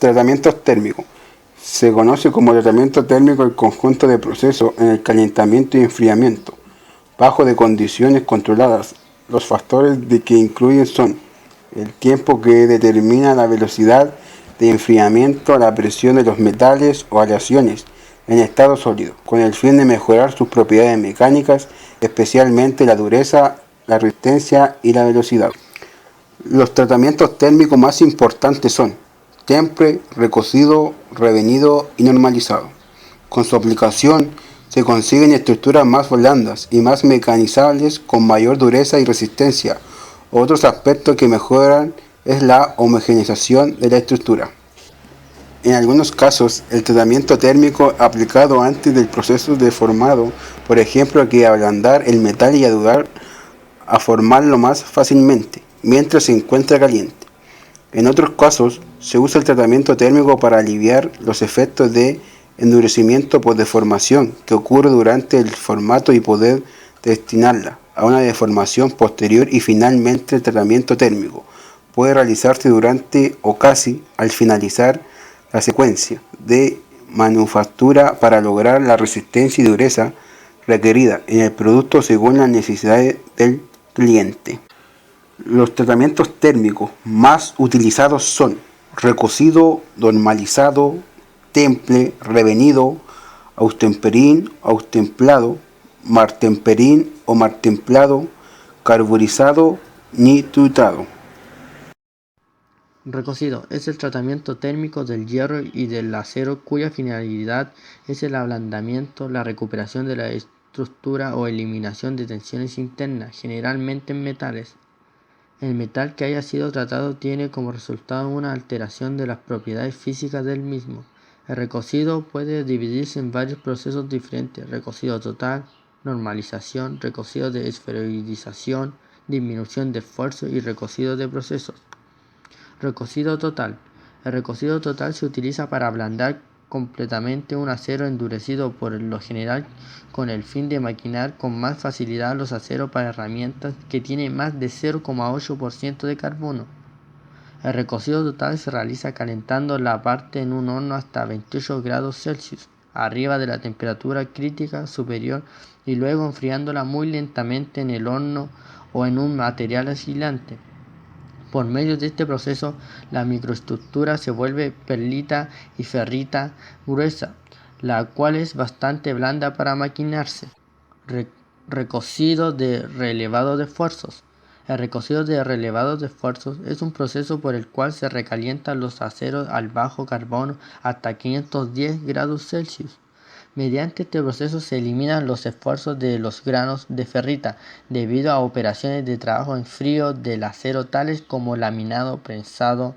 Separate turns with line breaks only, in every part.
Tratamientos térmicos. Se conoce como tratamiento térmico el conjunto de procesos en el calentamiento y enfriamiento, bajo de condiciones controladas. Los factores de que incluyen son el tiempo que determina la velocidad de enfriamiento, la presión de los metales o aleaciones en estado sólido, con el fin de mejorar sus propiedades mecánicas, especialmente la dureza, la resistencia y la velocidad. Los tratamientos térmicos más importantes son temple, recocido, revenido y normalizado. Con su aplicación se consiguen estructuras más blandas y más mecanizables con mayor dureza y resistencia. Otros aspectos que mejoran es la homogeneización de la estructura. En algunos casos, el tratamiento térmico aplicado antes del proceso de formado, por ejemplo, que ablandar el metal y ayudar a formarlo más fácilmente, mientras se encuentra caliente. En otros casos, se usa el tratamiento térmico para aliviar los efectos de endurecimiento por deformación que ocurre durante el formato y poder destinarla a una deformación posterior, y finalmente el tratamiento térmico puede realizarse durante o casi al finalizar la secuencia de manufactura para lograr la resistencia y dureza requerida en el producto según las necesidades del cliente. Los tratamientos térmicos más utilizados son recocido, normalizado, temple, revenido, austemperín, austemplado, martemperín o martemplado, carburizado, nitritado.
Recocido es el tratamiento térmico del hierro y del acero cuya finalidad es el ablandamiento, la recuperación de la estructura o eliminación de tensiones internas, generalmente en metales. El metal que haya sido tratado tiene como resultado una alteración de las propiedades físicas del mismo. El recocido puede dividirse en varios procesos diferentes: recocido total, normalización, recocido de esferoidización, disminución de esfuerzo y recocido de procesos. Recocido total. El recocido total se utiliza para ablandar completamente un acero endurecido, por lo general con el fin de maquinar con más facilidad los aceros para herramientas que tienen más de 0,8% de carbono. El recocido total se realiza calentando la parte en un horno hasta 28 grados Celsius, arriba de la temperatura crítica superior, y luego enfriándola muy lentamente en el horno o en un material aislante. Por medio de este proceso, la microestructura se vuelve perlita y ferrita gruesa, la cual es bastante blanda para maquinarse. Recocido de relevado de esfuerzos. El recocido de relevado de esfuerzos es un proceso por el cual se recalientan los aceros al bajo carbono hasta 510 grados Celsius. Mediante este proceso se eliminan los esfuerzos de los granos de ferrita debido a operaciones de trabajo en frío del acero tales como laminado, prensado,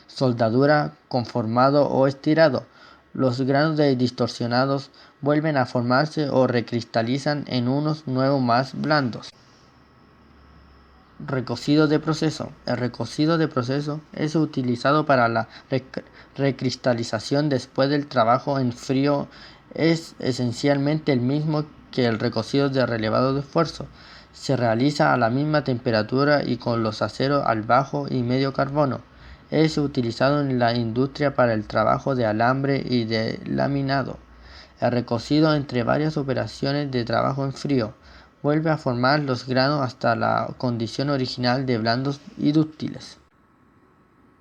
soldadura, conformado o estirado. Los granos distorsionados vuelven a formarse o recristalizan en unos nuevos más blandos. Recocido de proceso. El recocido de proceso es utilizado para la recristalización después del trabajo en frío. Es esencialmente el mismo que el recocido de relevado de esfuerzo. Se realiza a la misma temperatura y con los aceros al bajo y medio carbono. Es utilizado en la industria para el trabajo de alambre y de laminado. El recocido entre varias operaciones de trabajo en frío vuelve a formar los granos hasta la condición original de blandos y dúctiles.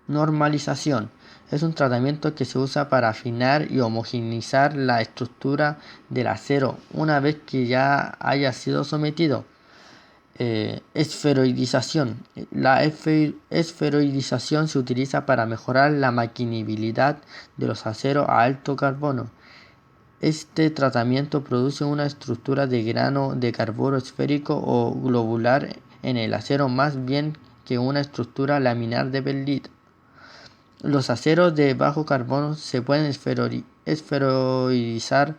Normalización. Es un tratamiento que se usa para afinar y homogeneizar la estructura del acero una vez que ya haya sido sometido. Esferoidización. La esferoidización se utiliza para mejorar la maquinabilidad de los aceros a alto carbono. Este tratamiento produce una estructura de grano de carburo esférico o globular en el acero más bien que una estructura laminar de perlita. Los aceros de bajo carbono se pueden esferoidizar,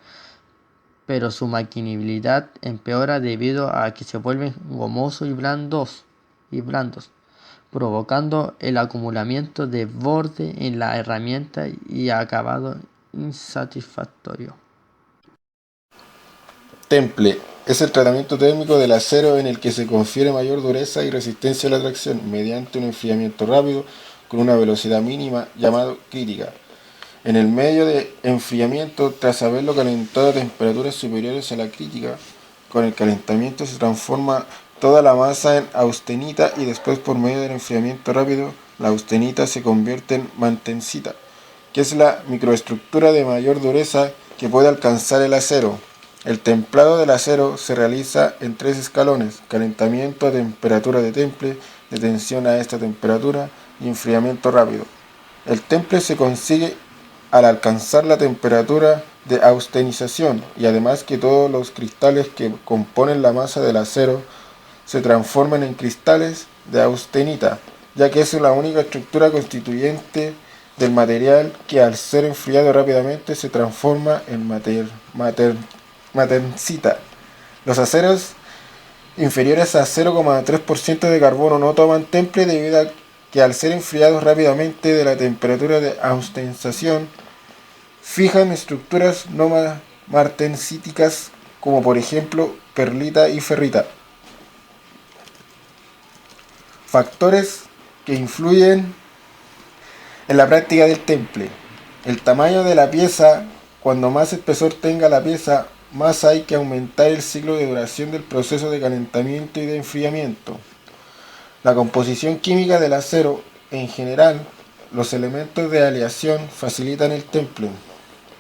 pero su maquinabilidad empeora debido a que se vuelven gomosos y blandos, provocando el acumulamiento de borde en la herramienta y acabado insatisfactorio.
Temple es el tratamiento térmico del acero en el que se confiere mayor dureza y resistencia a la tracción mediante un enfriamiento rápido con una velocidad mínima llamado crítica. En el medio de enfriamiento, tras haberlo calentado a temperaturas superiores a la crítica, con el calentamiento se transforma toda la masa en austenita y después por medio del enfriamiento rápido, la austenita se convierte en mantencita, que es la microestructura de mayor dureza que puede alcanzar el acero. El templado del acero se realiza en 3 escalones: calentamiento a temperatura de temple, de tensión a esta temperatura y enfriamiento rápido. El temple se consigue al alcanzar la temperatura de austenización y además que todos los cristales que componen la masa del acero se transformen en cristales de austenita, ya que es la única estructura constituyente del material que al ser enfriado rápidamente se transforma en matencita. Los aceros inferiores a 0,3% de carbono no toman temple debido a que al ser enfriados rápidamente de la temperatura de austenización fijan estructuras no martencíticas como por ejemplo perlita y ferrita. Factores que influyen en la práctica del temple. El tamaño de la pieza. Cuando más espesor tenga la pieza, más hay que aumentar el ciclo de duración del proceso de calentamiento y de enfriamiento. La composición química del acero. En general, los elementos de aleación facilitan el temple.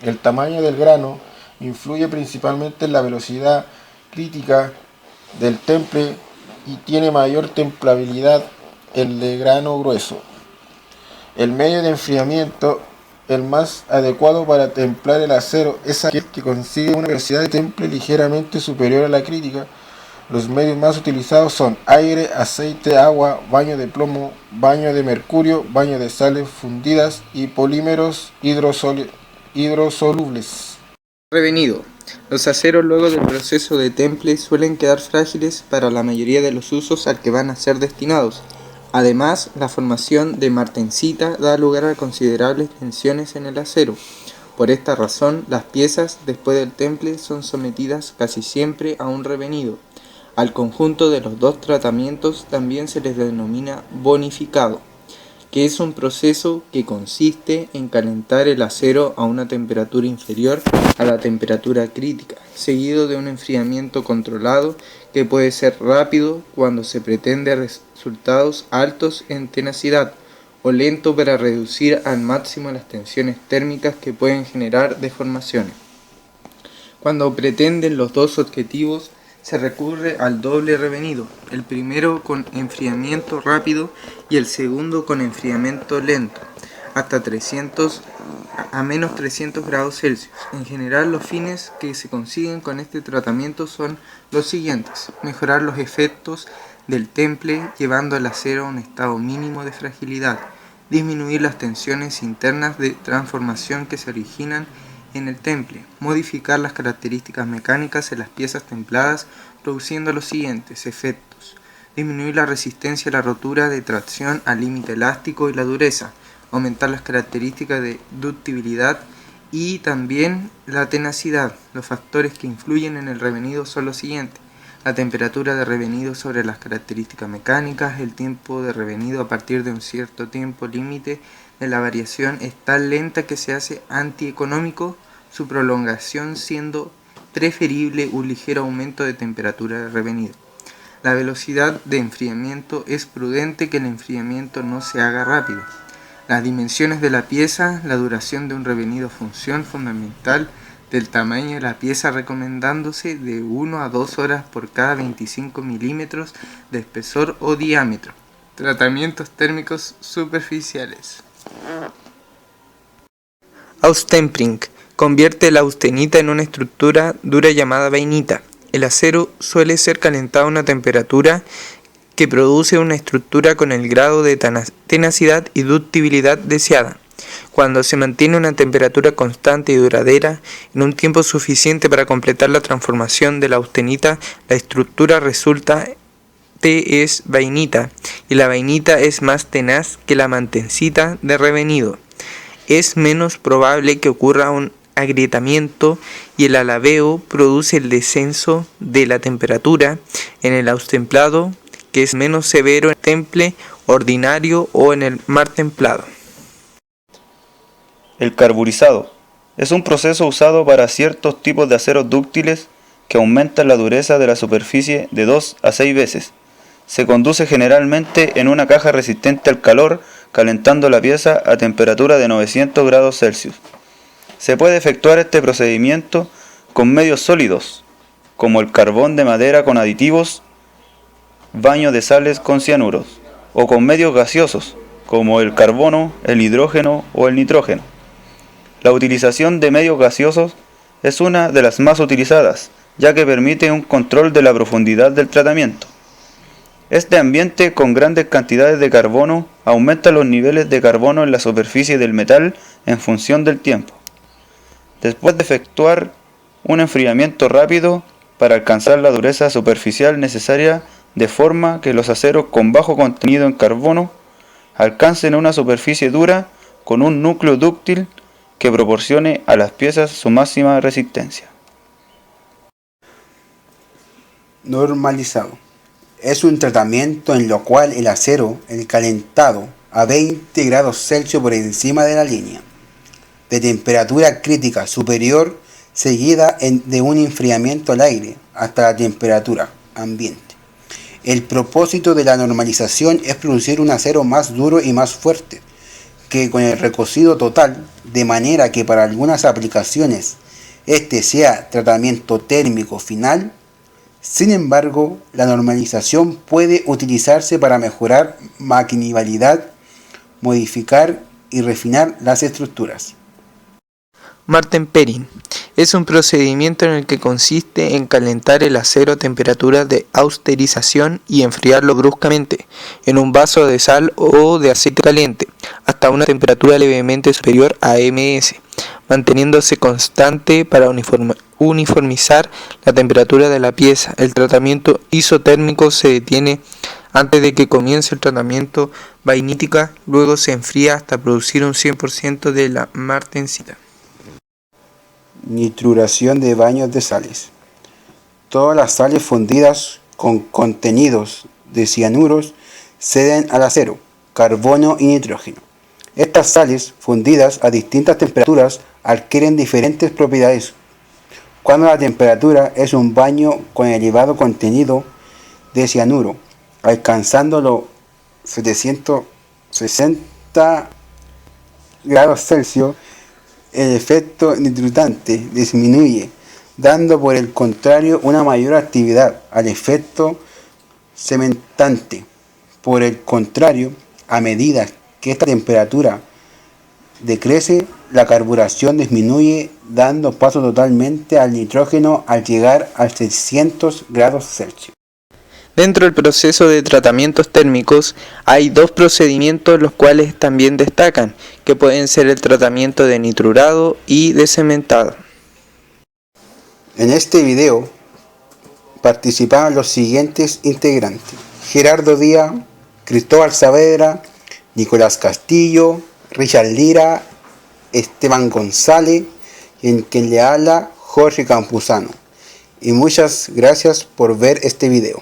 El tamaño del grano influye principalmente en la velocidad crítica del temple y tiene mayor templabilidad el de grano grueso. El medio de enfriamiento. El más adecuado para templar el acero es aquel que consigue una velocidad de temple ligeramente superior a la crítica. Los medios más utilizados son aire, aceite, agua, baño de plomo, baño de mercurio, baño de sales fundidas y polímeros hidrosolubles.
Revenido. Los aceros luego del proceso de temple suelen quedar frágiles para la mayoría de los usos al que van a ser destinados. Además, la formación de martensita da lugar a considerables tensiones en el acero. Por esta razón, las piezas, después del temple, son sometidas casi siempre a un revenido. Al conjunto de los dos tratamientos también se les denomina bonificado, que es un proceso que consiste en calentar el acero a una temperatura inferior a la temperatura crítica, seguido de un enfriamiento controlado que puede ser rápido cuando se pretende resultados altos en tenacidad o lento para reducir al máximo las tensiones térmicas que pueden generar deformaciones. Cuando pretenden los dos objetivos, se recurre al doble revenido, el primero con enfriamiento rápido y el segundo con enfriamiento lento, hasta menos 300 grados Celsius. En general, los fines que se consiguen con este tratamiento son los siguientes: mejorar los efectos del temple llevando el acero a un estado mínimo de fragilidad, disminuir las tensiones internas de transformación que se originan en el temple, modificar las características mecánicas en las piezas templadas produciendo los siguientes efectos: disminuir la resistencia a la rotura de tracción al límite elástico y la dureza, aumentar las características de ductibilidad y también la tenacidad. Los factores que influyen en el revenido son los siguientes: la temperatura de revenido sobre las características mecánicas, el tiempo de revenido a partir de un cierto tiempo límite de la variación es tan lenta que se hace antieconómico, su prolongación siendo preferible un ligero aumento de temperatura de revenido. La velocidad de enfriamiento. Es prudente que el enfriamiento no se haga rápido. Las dimensiones de la pieza. La duración de un revenido. Función fundamental del tamaño de la pieza, recomendándose de 1 a 2 horas por cada 25 milímetros de espesor o diámetro. Tratamientos térmicos superficiales. Austempering. Convierte la austenita en una estructura dura llamada vainita. El acero suele ser calentado a una temperatura que produce una estructura con el grado de tenacidad y ductibilidad deseada. Cuando se mantiene una temperatura constante y duradera, en un tiempo suficiente para completar la transformación de la austenita, la estructura resultante es vainita, y la vainita es más tenaz que la mantencita de revenido. Es menos probable que ocurra un agrietamiento y el alabeo produce el descenso de la temperatura en el austemplado, que es menos severo en el temple ordinario o en el martemplado.
El carburizado es un proceso usado para ciertos tipos de aceros dúctiles que aumentan la dureza de la superficie de 2 a 6 veces. Se conduce generalmente en una caja resistente al calor, calentando la pieza a temperatura de 900 grados Celsius. Se puede efectuar este procedimiento con medios sólidos, como el carbón de madera con aditivos, baño de sales con cianuros, o con medios gaseosos, como el carbono, el hidrógeno o el nitrógeno. La utilización de medios gaseosos es una de las más utilizadas, ya que permite un control de la profundidad del tratamiento. Este ambiente con grandes cantidades de carbono aumenta los niveles de carbono en la superficie del metal en función del tiempo. Después de efectuar un enfriamiento rápido para alcanzar la dureza superficial necesaria de forma que los aceros con bajo contenido en carbono alcancen una superficie dura con un núcleo dúctil que proporcione a las piezas su máxima resistencia.
Normalizado. Es un tratamiento en lo cual el acero es calentado a 20 grados Celsius por encima de la línea de temperatura crítica superior, seguida de un enfriamiento al aire hasta la temperatura ambiente. El propósito de la normalización es producir un acero más duro y más fuerte que con el recocido total, de manera que para algunas aplicaciones este sea tratamiento térmico final. Sin embargo, la normalización puede utilizarse para mejorar maquinabilidad, modificar y refinar las estructuras.
Martenpering es un procedimiento en el que consiste en calentar el acero a temperatura de austerización y enfriarlo bruscamente en un vaso de sal o de aceite caliente hasta una temperatura levemente superior a ms, manteniéndose constante para uniformizar la temperatura de la pieza. El tratamiento isotérmico se detiene antes de que comience el tratamiento vainítica, luego se enfría hasta producir un 100% de la martensita.
Nitruración de baños de sales. Todas las sales fundidas con contenidos de cianuros ceden al acero, carbono y nitrógeno. Estas sales fundidas a distintas temperaturas adquieren diferentes propiedades. Cuando la temperatura es un baño con elevado contenido de cianuro, alcanzando los 760 grados Celsius, el efecto nitrutante disminuye, dando por el contrario una mayor actividad al efecto cementante. Por el contrario, a medida que esta temperatura decrece, la carburación disminuye, dando paso totalmente al nitrógeno al llegar a 600 grados Celsius.
Dentro del proceso de tratamientos térmicos hay dos procedimientos los cuales también destacan, que pueden ser el tratamiento de nitrurado y de cementado.
En este video participaron los siguientes integrantes: Gerardo Díaz, Cristóbal Saavedra, Nicolás Castillo, Richard Lira, Esteban González y en quien le habla Jorge Campuzano. Y muchas gracias por ver este video.